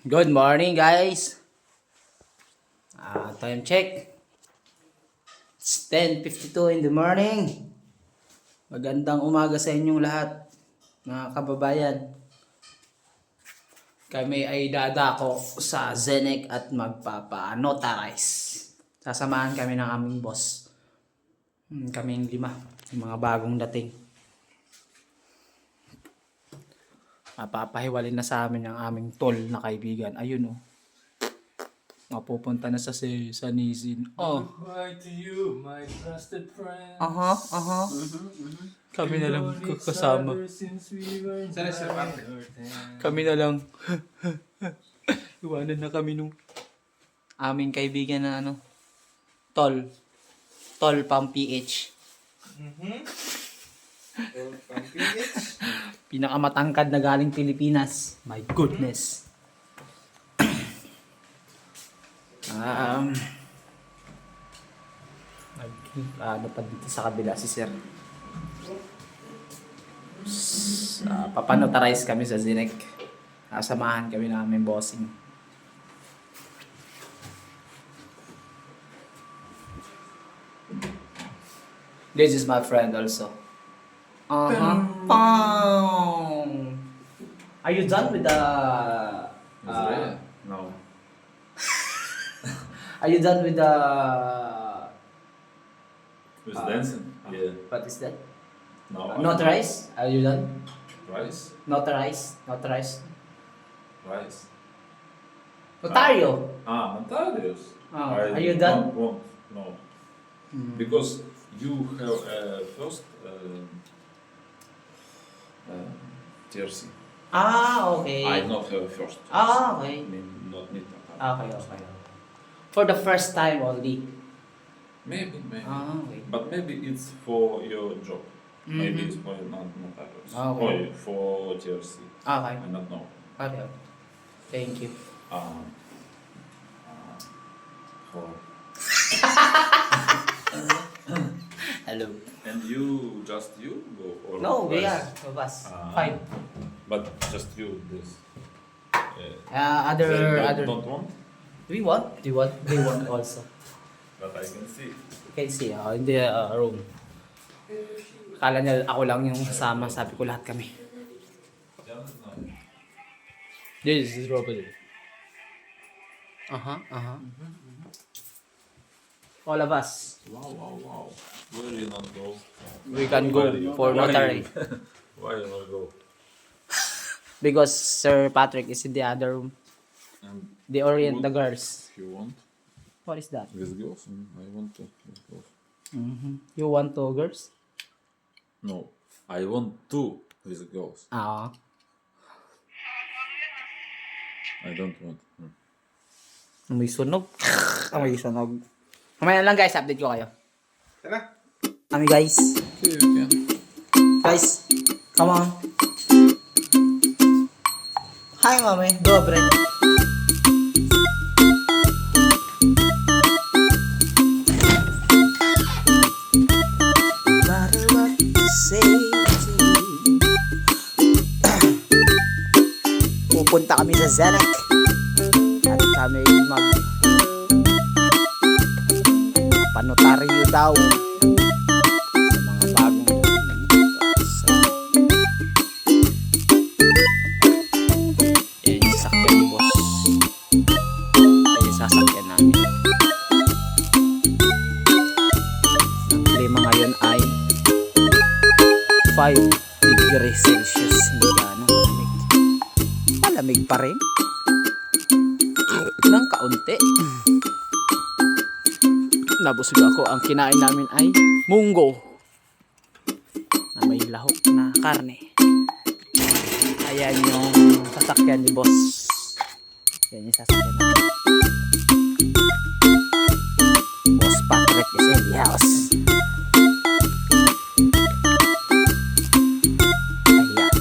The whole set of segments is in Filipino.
Good morning, guys. Time check. It's 10:52 in the morning. Magandang umaga sa inyong lahat, mga kababayan. Kami ay dadako sa Zenek at magpapa-notarize. Sasamahan kami ng aming boss. Kaming 5, yung mga bagong dating. Mapapahiwalay na sa amin ang aming tol na kaibigan. Ayun oh. Mapupunta na sa Nizin. Oh. Goodbye to you, my trusted friend. Kami na lang kasama. Kami na lang. Iwanan na kami nung aming kaibigan na ano. Tol. Tol pang PH. Pinakamatangkad na galing Pilipinas. My goodness. Ano pa dito sa kabila si Sir. Papanotarize kami sa Zenek. Samahan kami ng aming bossing. This is my friend also. Are you done with the... No. Are you done with the... Who's dancing? Yeah. What is that? No. Notarize? Are you done? Rice? Notarize? Rice. Notario? Notarius. Are you done? Won't. No. Because you have first jersey. Okay. I not have first. Okay. Not need Okay. For the first time only. Maybe. Okay. But maybe it's for your job. Maybe it's for notarius. Okay. Or for jersey. Okay. I don't know. Okay. Thank you. For Hello. and you go or No, we rice? are. Bus. 5. But just you this. Other. Don't want, We want. They want also. but I can see. You can see, in the room. Akala niya ako lang yung kasama. Sabi ko lahat kami. This is Robert. All of us. Wow. Where you not go? We can go for notary. Why you not go? Because Sir Patrick is in the other room. And They orient the girls. if you want What is that? with girls, I want to with girls. You want two girls? No, I want two with girls. I don't want. May sunog. May sunog. Mamaya lang guys, update ko kayo. Tara. Kami guys. Okay, you can. Guys, come on. Hi mami, dobre. Matter what you say to me. Pupunta kami sa Zenek. At kami panotaryo daw sa mga bagong yan yung sasakyan ni boss. Yan yung sasakyan namin. Ang klima ngayon ay 5 degrees Celsius. Hindi gano'ng malamig. Malamig pa rin ng kaunti. Nabusog ako. Ang kinain namin ay munggo na may lahok na karne. Ayan yung sasakyan ni boss. Yan yung sasakyan namin. Boss Patrick is in the house. Ayan.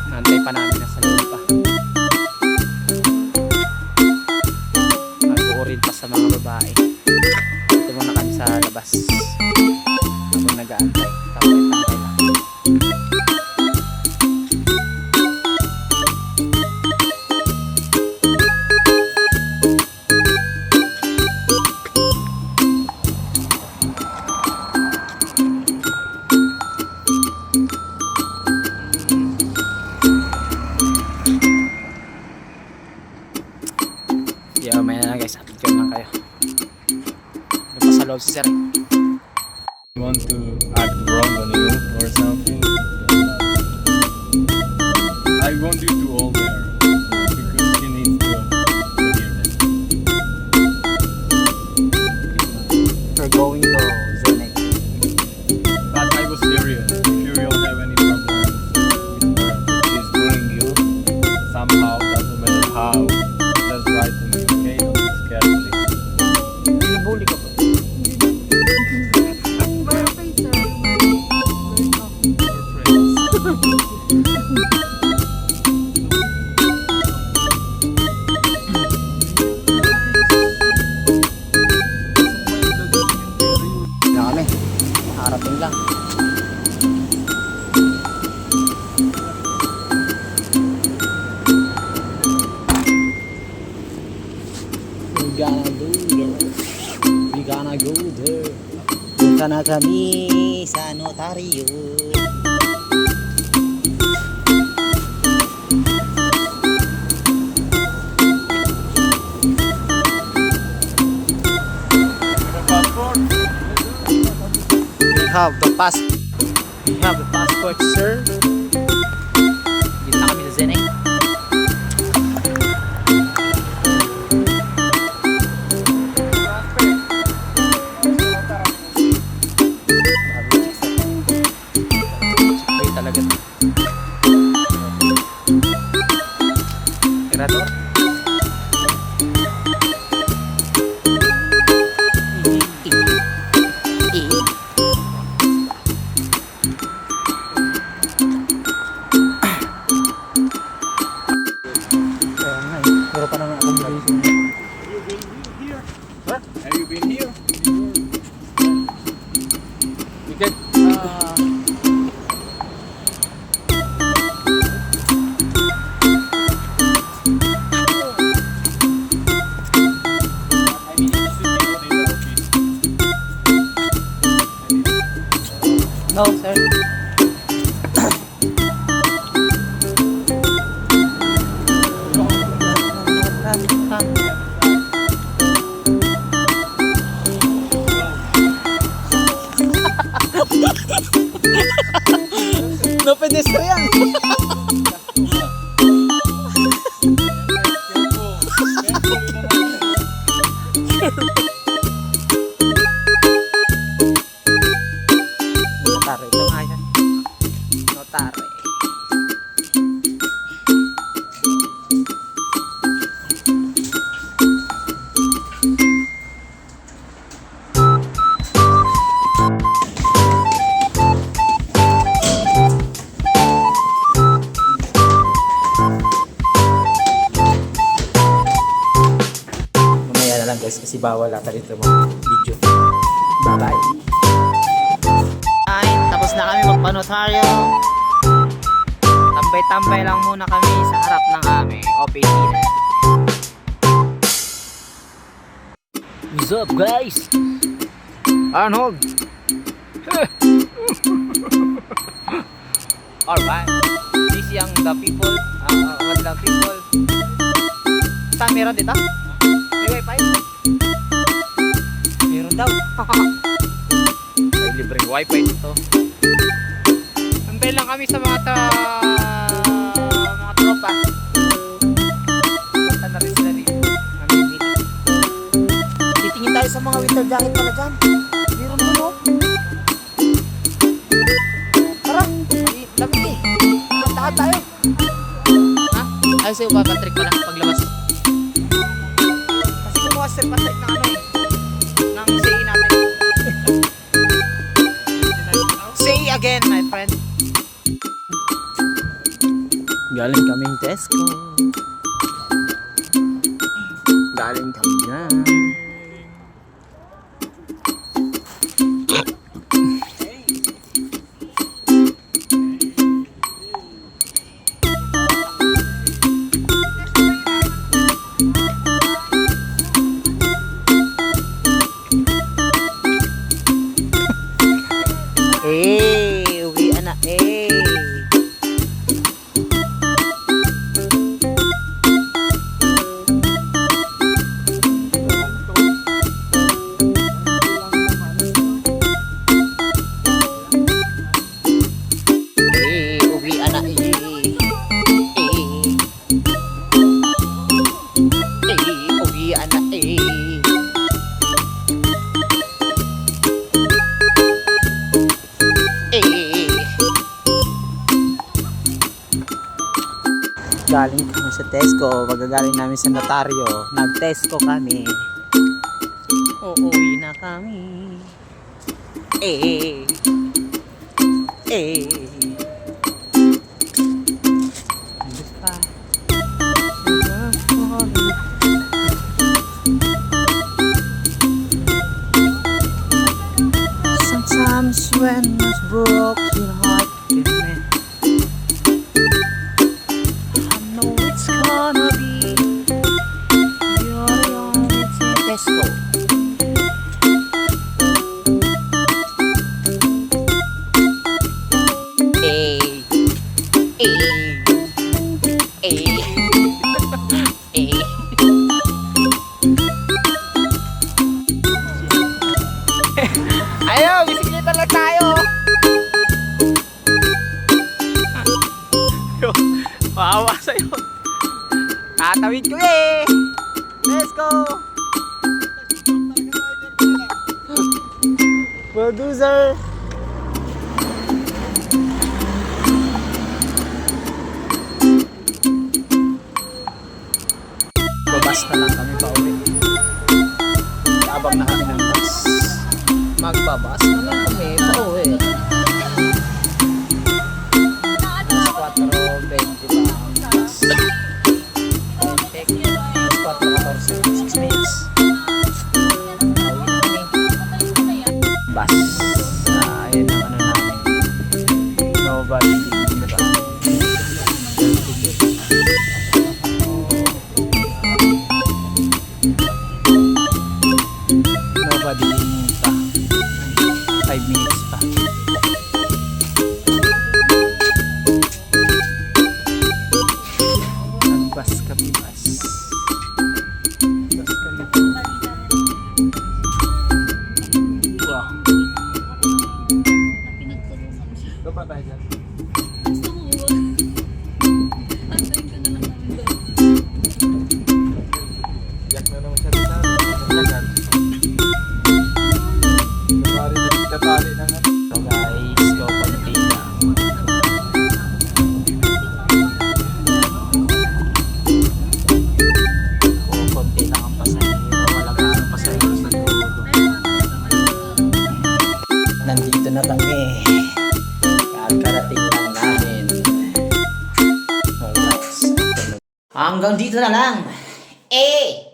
Nantay pa namin nasa loob pa. Nag-uurin pa sa mga babae. Ito muna kami sa labas. Habang nag-aantay. Tambay-tambay lang. Yeah, may na guys, update ko lang kayo. May pa sa loob si Sir. You want to act wrong on you or something, I want you to all there because you need to hear this. We're going to Zenek. But I was serious. If you don't have any problems with her, she's bullying you somehow, doesn't matter how, just write to me, okay? Don't be scared, please. Binubuli ko ba? We're friends. Na kami. Nakarating lang. We gonna go there. We gonna go there. Punta na kami sa notaryo. We have the passport, sir. Dito na kami sa Zenek. Wait talaga. Tirador. Pero pa naman accommodation. Have you been here? We get I mean, you should be good in the office. no, sir. No pedestrian. Notary, ito nga yan. Notary. Mamaya na lang guys kasi bawal ata dito mga video. Bye bye. Ay, tapos na kami magpanotaryo. Tambay-tambay lang muna kami sa harap ng aming OPT. What's up guys? Arnold. Alright. This young the people. What the people. Saan meron dito? May wifi? Meron daw. May libreng wifi dito. Antay lang kami sa mga tropa. Punta na rin sila dito. Namimili. Titingin tayo sa mga winter jacket pala dyan. Meron mo no? Tara, lamig eh. Magtahan tayo. Ha? Ayos sa'yo ba, Patrick pala, paglabas. Kasi kumuha si Patrick ng ano eh. Ng CE natin. Say again, my friend. Galing kaming Tesco. Galing kami dyan. galing kami sa Tesco. Magagaling namin sa notaryo. Nag-Tesco kami. Uuwi na kami. Eh. Eh. Sometimes when this broken heart can mend, I know it's gonna be you're the only thing. Let's go. Hey, hey, hey, hey. Ayaw, bisikleta lang tayo. Maawa sa'yo. Tatawid ko eh. Let's go. Producer. Babas na lang kami pa uwi. Abang na kami ng bus. Magbabas na lang kami pa uwi. 4:20 pa ang bus. 4:14, 6 minutes. Bus. Ayun ang ano namin. Nobody did ba? Nobody pa. 5 minutes pa. Nagbus kami, bus. Bus kami. Wow. Ito pa tayo dyan. Yak na naman siya dito. Naglagan. Katali na nga. So guys, go konti lang. Konti lang ang pasahero. Wala ka ang pasahero sa dulo. Nandito na kami. Kakarating lang namin. Alright. Hanggang dito na lang. Eh!